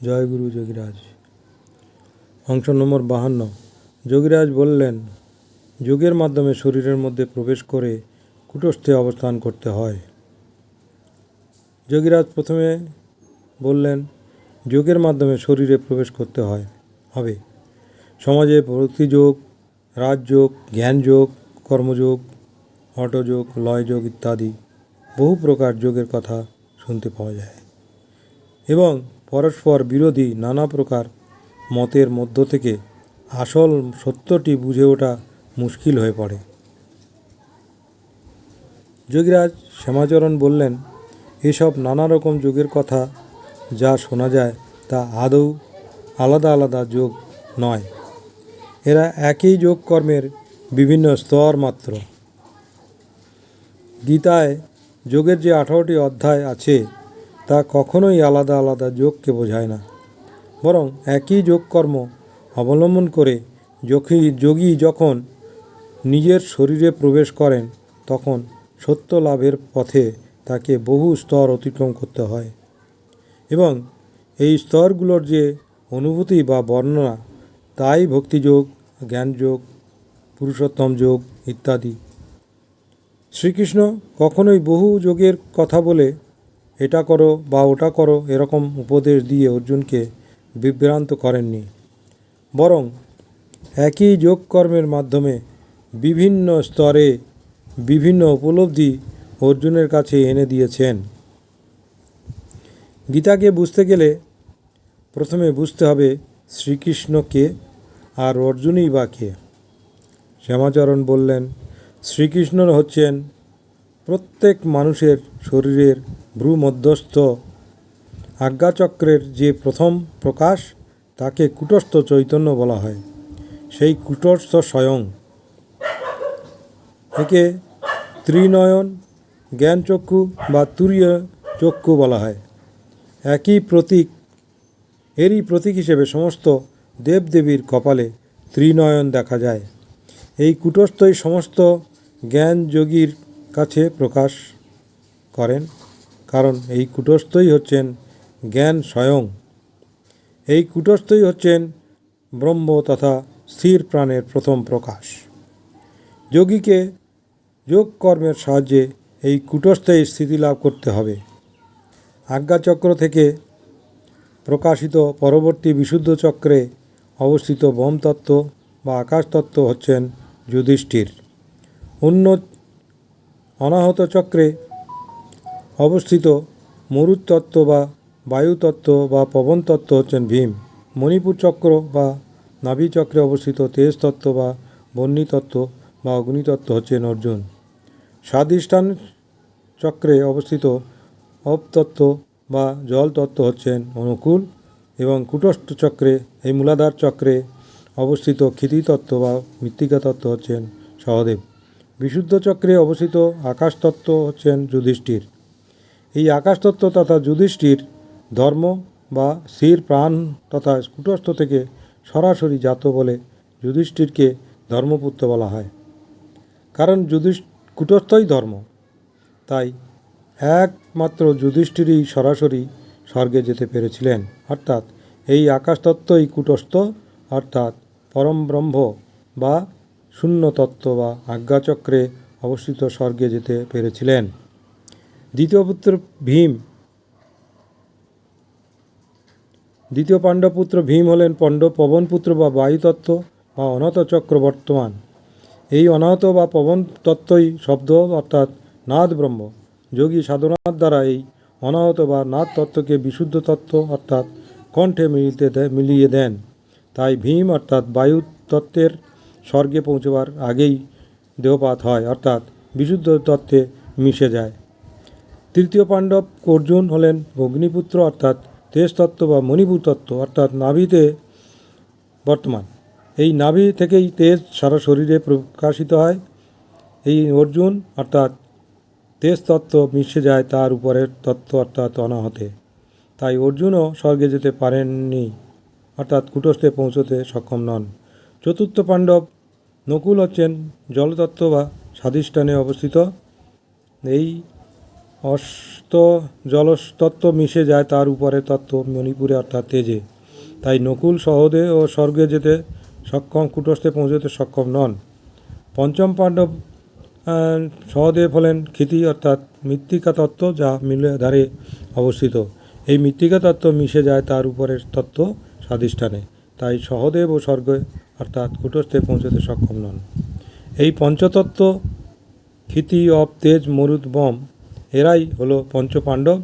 জয়গুরু যোগীরাজ। অংশ নম্বর 52। যোগীরাজ বললেন, যোগের মাধ্যমে শরীরের মধ্যে প্রবেশ করে কুটস্থে অবস্থান করতে হয়। যোগীরাজ প্রথমে বললেন, যোগের মাধ্যমে শরীরে প্রবেশ করতে হবে। সমাজে ভক্তিযোগ, রাজযোগ, জ্ঞানযোগ, কর্মযোগ, হঠযোগ, লয়যোগ ইত্যাদি বহু প্রকার যোগের কথা শুনতে পাওয়া যায় এবং পরস্পর বিরোধী নানা প্রকার মতের মধ্য থেকে আসল সত্যটি বুঝে ওঠা মুশকিল হয়ে পড়ে। যোগীরাজ শ্যামাচরণ বললেন, এসব নানা রকম যোগের কথা যা শোনা যায় তা আদৌ আলাদা আলাদা যোগ নয়, এরা একই যোগ কর্মের বিভিন্ন স্তর মাত্র। গীতায় যোগের যে 18টি অধ্যায় আছে তা কখনোই আলাদা আলাদা যোগকে বোঝায় না, বরং একই যোগকর্ম অবলম্বন করে যোগী যখন নিজের শরীরে প্রবেশ করেন তখন সত্য লাভের পথে তাকে বহু স্তর অতিক্রম করতে হয় এবং এই স্তরগুলোর যে অনুভূতি বা বর্ণনা তাই ভক্তিযোগ, জ্ঞানযোগ, পুরুষোত্তম যোগ ইত্যাদি। শ্রীকৃষ্ণ কখনোই বহু যোগের কথা বলে এটা করো বা ওটা করো এরকম উপদেশ দিয়ে অর্জুনকে বিভ্রান্ত করেননি, বরং একই যোগ কর্মের মাধ্যমে বিভিন্ন স্তরে বিভিন্ন উপলব্ধি অর্জুনের কাছে এনে দিয়েছেন। গীতাকে বুঝতে গেলে প্রথমে বুঝতে হবে শ্রীকৃষ্ণকে আর অর্জুনই বা কে। শ্যামাচরণ বললেন, শ্রীকৃষ্ণ হচ্ছেন প্রত্যেক মানুষের শরীরের ভ্রূমধ্যস্থ আজ্ঞাচক্রের যে প্রথম প্রকাশ তাকে কুটস্থ চৈতন্য বলা হয়। সেই কুটস্থ স্বয়ং, একে ত্রিনয়ন জ্ঞানচক্ষু বা তুরীয় চক্ষু বলা হয়। এরই প্রতীক হিসেবে সমস্ত দেবদেবীর কপালে ত্রিনয়ন দেখা যায়। এই কুটস্থই সমস্ত জ্ঞান যোগীর কাছে প্রকাশ করেন, কারণ এই কুটস্থই হচ্ছেন জ্ঞান স্বয়ং। এই কুটস্থই হচ্ছেন ব্রহ্ম তথা স্থির প্রাণের প্রথম প্রকাশ। যোগীকে যোগ কর্মের সাহায্যে এই কুটস্থেই স্থিতি লাভ করতে হবে। আজ্ঞাচক্র থেকে প্রকাশিত পরবর্তী বিশুদ্ধ চক্রে অবস্থিত ব্রহ্মতত্ত্ব বা আকাশতত্ত্ব হচ্ছেন যুধিষ্ঠির। অনাহত চক্রে অবস্থিত মরুতত্ত্ব বা বায়ুতত্ত্ব বা পবনতত্ত্ব হচ্ছেন ভীম। মণিপুর চক্র বা নাভিচক্রে অবস্থিত তেজতত্ত্ব বা বহ্নিতত্ত্ব বা অগ্নিতত্ত্ব হচ্ছেন অর্জুন। স্বাধিষ্ঠান চক্রে অবস্থিত অপতত্ত্ব বা জলতত্ত্ব হচ্ছেন অনুকূল এবং কুটস্থ চক্রে এই মূলাধার চক্রে অবস্থিত ক্ষিতিতত্ত্ব বা মৃত্তিকা তত্ত্ব হচ্ছেন সহদেব। বিশুদ্ধ চক্রে অবস্থিত আকাশতত্ত্ব হচ্ছেন যুধিষ্ঠির। এই আকাশতত্ত্ব তথা যুধিষ্ঠির ধর্ম বা স্থির প্রাণ তথা কুটস্থ থেকে সরাসরি জাত বলে যুধিষ্ঠিরকে ধর্মপুত্র বলা হয়, কারণ কুটস্থই ধর্ম। তাই একমাত্র যুধিষ্ঠিরই সরাসরি স্বর্গে যেতে পেরেছিলেন, অর্থাৎ এই আকাশতত্ত্বই কুটস্থ অর্থাৎ পরম ব্রহ্ম বা শূন্যতত্ত্ব বা আজ্ঞাচক্রে অবস্থিত স্বর্গে যেতে পেরেছিলেন। দ্বিতীয় পাণ্ডবপুত্র ভীম হলেন পবনপুত্র বা বায়ুতত্ত্ব বা অনাহত চক্র বর্তমান। এই অনাহত বা পবন তত্ত্বই শব্দ অর্থাৎ নাদ ব্রহ্ম। যোগী সাধনার দ্বারা এই অনাহত বা নাদ তত্ত্বকে বিশুদ্ধ তত্ত্ব অর্থাৎ কণ্ঠে মিলিয়ে দেন। তাই ভীম অর্থাৎ বায়ু তত্ত্বের স্বর্গে পৌঁছবার আগেই দেহপাত হয়, অর্থাৎ বিশুদ্ধ তত্ত্বে মিশে যায়। তৃতীয় পাণ্ডব অর্জুন হলেন অগ্নিপুত্র অর্থাৎ তেজতত্ত্ব বা মণিপুর তত্ত্ব অর্থাৎ নাভিতে বর্তমান। এই নাভি থেকেই তেজ সারা শরীরে প্রকাশিত হয়। এই অর্জুন অর্থাৎ তেজতত্ত্ব মিশে যায় তার উপরের তত্ত্ব অর্থাৎ অনাহতে। তাই অর্জুনও স্বর্গে যেতে পারেননি, অর্থাৎ কুটস্থে পৌঁছতে সক্ষম নন। চতুর্থ পাণ্ডব নকুল হচ্ছেন জলতত্ত্ব বা স্বাধিষ্ঠানে অবস্থিত। এই জলতত্ত্ব মিশে যায় তার উপরে তত্ত্ব মণিপুরে অর্থাৎ তেজে। তাই নকুল সহদেব ও স্বর্গে যেতে সক্ষম, কুটস্থে পৌঁছতে সক্ষম নন। পঞ্চম পাণ্ডব সহদেব হলেন ক্ষিতি অর্থাৎ মৃত্তিকা তত্ত্ব, যা মূলাধারে অবস্থিত। এই মৃত্তিকা তত্ত্ব মিশে যায় তার উপরের তত্ত্ব স্বাধিষ্ঠানে। তাই সহদেব ও স্বর্গে অর্থাৎ কুটস্থে পৌঁছতে সক্ষম নন। এই পঞ্চতত্ত্ব ক্ষিতি, অপ, তেজ, মরুদ, বম এরাই হলো পঞ্চপাণ্ডব,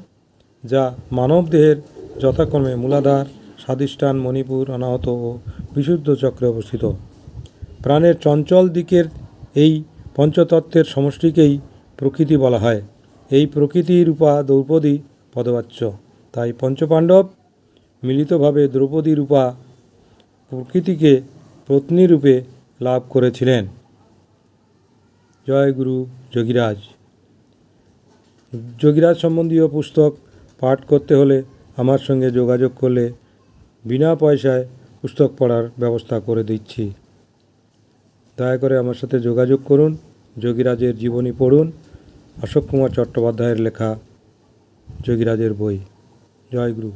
যা মানব দেহের যথাক্রমে মূলাধার, স্বাধিষ্ঠান, মণিপুর, অনাহত ও বিশুদ্ধ চক্রে অবস্থিত। প্রাণের চঞ্চল দিকের এই পঞ্চতত্ত্বের সমষ্টিকেই প্রকৃতি বলা হয়। এই প্রকৃতি রূপা দ্রৌপদী পদবাচ্য। তাই পঞ্চপাণ্ডব মিলিতভাবে দ্রৌপদী রূপা প্রকৃতিকে পত্নীরূপে লাভ করেছিলেন। জয় গুরু যোগীরাজ। যোগীরাজ সম্বন্ধীয় পুস্তক পাঠ করতে হলে আমার সঙ্গে যোগাযোগ করলে বিনা পয়সায় পুস্তক পড়ার ব্যবস্থা করে দিচ্ছি। দয়া করে আমার সাথে যোগাযোগ করুন, যোগীরাজের জীবনী পড়ুন। অশোক কুমার চট্টোপাধ্যায়ের লেখা যোগীরাজের বই। জয় গুরু।